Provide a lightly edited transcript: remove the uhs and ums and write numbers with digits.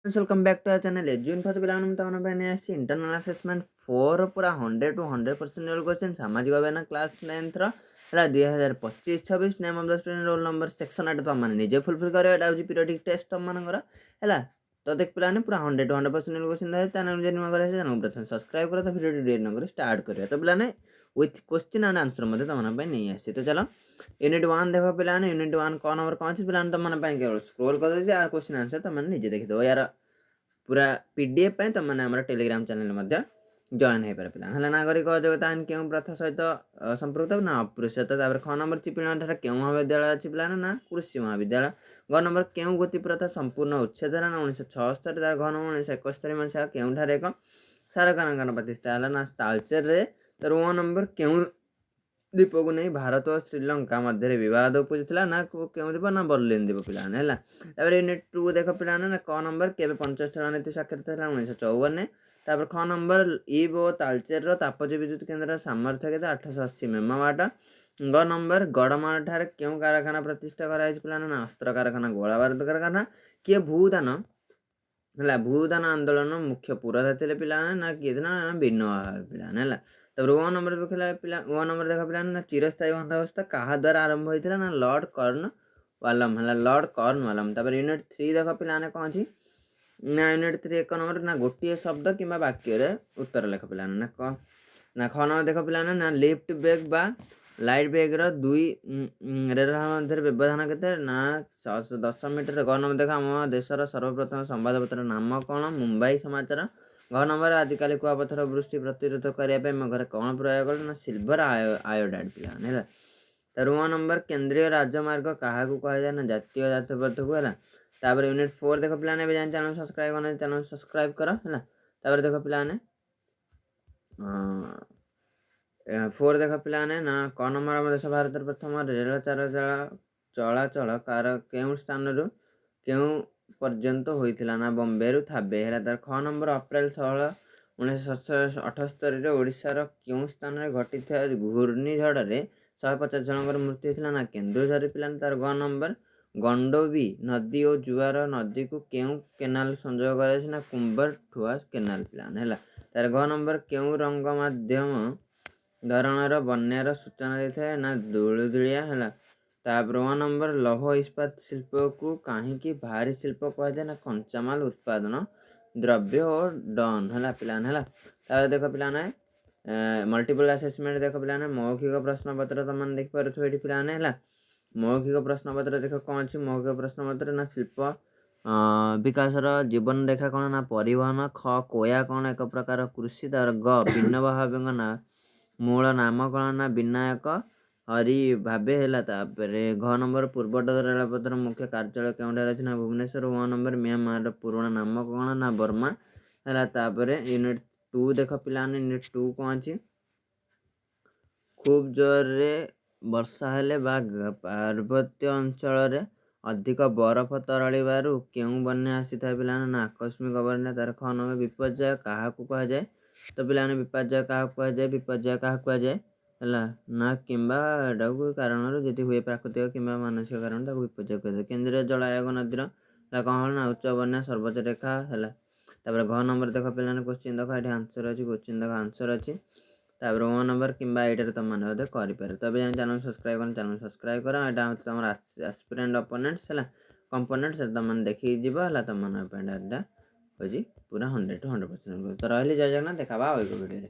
Welcome back to our channel एजुइन फॉर पिलाने में तमन पे आसी इंटरनल असेसमेंट 4 पूरा 100 टू 100% लेवल क्वेश्चन सामाजिक अभियान क्लास 9th रो हला 2025-26 name of the student roll number section at तमन निजे फुलफिल करे एटा होची पीरियोडिक टेस्ट तमनकर हला तो देख पिलाने पूरा 100 टू 100% लेवल क्वेश्चन दे चैनल जे नुवा करे चैनल प्रथम सब्सक्राइब करो तो वीडियो डेट नगर स्टार्ट करिया तो पिलाने विथ क्वेश्चन एंड आंसर मते तमन पे नहीं आसी तो चलो यूनिट 1 देखो पिलाने यूनिट 1 को नंबर कौन सी पिलाने तमन पे केवल स्क्रॉल कर दे आ क्वेश्चन आंसर तमन निजे देख दो यार पूरा पीडीएफ तुमने आम टेलीग्राम चैनल जॉइन हो पारे पिला है नागरिक योग्यता आईन क्यों प्रथा सहित संपर्क ना अपृश्यत ख नंबर चिपिणाठार क्यों महाविद्यालय अच्छी पिला ना कृषि महाविद्यालय ग नंबर क्यों गोति प्रथा संपूर्ण उच्छेद ना 1976 तार घ नंबर 1971 मसीहा क्योंठार एक सार कारखाना प्रतिष्ठा है ना तालचेर तार ओ नंबर क्यों द्वीप को नहीं भारत और श्रीलंका मध्य बद उपजिला ना क्यों द्वीप ना बर्लिन द्वीप पिलाने यूनिट 2 देख पिलाने ना क नंबर के 75 नीति स्वाक्षरित 1954 ख नंबर ईब और तालचेर तापज विद्युत केन्द्र सामर्थ्य के 880 मेगावाट ग नंबर गड़माल ठार क्यों कारखाना प्रतिष्ठा कराई पिलाने ना अस्त्र कारखाना गोला बारूद कारखाना किए भूदान है भूदान आंदोलन मुख्य पुरोधा थे पिलाने ना किए ना भिन्न पिलाने है तब ओ नंबर पिला ओ नंबर देखा पिलाने ना चिरस्थायी बंधावस्था क्या द्वारा आरंभ होता ना लॉर्ड कॉर्न वालम है लॉर्ड कॉर्न वालम तब यूनिट 3 देख पिलाने कौन सी ना यूनिट 3 एक नंबर ना गोटे शब्द कि वाक्य उत्तर लेख पिलाने ना ख नंबर देख पिलाने ना लिफ्ट बैग बा लाइट बैग्र दुई रेलहा मध्य व्यवधान के ना 10 मीटर ग नंबर देख आम देशर सर्वप्रथम संवादपत्र नाम कौन मुंबई समाचार घ नंबर आजिकल कुआपथर वृष्टि प्रतिरोध करने मेघर कौन प्रयोग ना सिल्वर आयोडाइड पिलाने है तर वन नंबर केंद्रीय राजमार्ग क्या कहुए ना जातीय जातपथ को है तापर यूनिट 4 देख पिलाने जान चैनल सब्सक्राइब करना चैनल सब्सक्राइब कर है तापर देख पिलाने 4 देख पिलाने ना क नंबर आम देश भारत प्रथम रेल चलाचल कार केउं स्थान रु केउं पर्यंत होइथिला ना बॉम्बे रु थाबे है तार ख नंबर अप्रैल 16 1978 ओडिशार केउं स्थान रे घटिथा घूर्णिझड़ रे 150 जनकर मृत्यु होता ना केन्दुझर पिलाने तार ग नंबर गंडोवी नदी और जुआर नदी को क्यों केनाल संजोग कराई ना कुंबर ठुआ केनाल पिलाने है तार घ नंबर क्यों रंग माध्यम धरणर बन्यार सूचना देता है ना दुलदुलिया है तापर वन नंबर लौह इस्पात शिल्प को कहीं भारी शिल्प कहुए ना कंचामाल उत्पादन द्रव्य और डन है पिलाने है तापर देख पिलाने मल्टीपल असेसमेंट देख पिलाने मौखिक प्रश्न पत्र तुम देख पारे पिलाने है मौखिक प्रश्न पत्र देख कौन अच्छी मौखिक प्रश्न पत्र ना शिल्प विकासर जीवन रेखा कौन ना परिवहन ख कोया कौन एक प्रकार कृषि तार ग भिन्न भाव ना मूल नाम कौन ना विनायक हरि भावे है घ नंबर पूर्वट रेलपथर मुख्य कार्यालय केउठार अच्छी ना भुवनेश्वर व नंबर म्यांमार पुराणा नाम कौन ना बर्मा है यूनिट 2 देख पिलाने यूनिट 2 कौन अच्छी खूब जोर रे वर्षा हेले पार्वत्य अंचल अधिक बरफ तरल क्यों बन्या आसी था पिलाने ना आकस्मिक बन्या तार ख नंबर विपर्यय क्या कहुए तो पिलाने विपर्यय क्या कहुए विपर्यय क्या कहुए है ना किंबा एटा कारण जी हुए प्राकृतिक कि मानसिक कारण विपर्यय कहुए केंद्रीय जल आयोग नदीर कौन ना उच्च बन्या सर्वोच्च रेखा है तापर घ नंबर देख पिलाने क्वेश्चन देख ये आंसर अच्छी क्वेश्चन देख आंसर अच्छी तापर ओ नंबर कि ये तुम मैंने करें तो जान चैनल सब्सक्राइब कर चैनल सब्सक्राइब कर यहाँ तुम एस्पिरेंट अपोनेंट्स है कंपोनेंट्स तुम देखी है तुम हूँ पूरा 100 to 100% तो रही जय जगन्नाथ देखा वीडियो।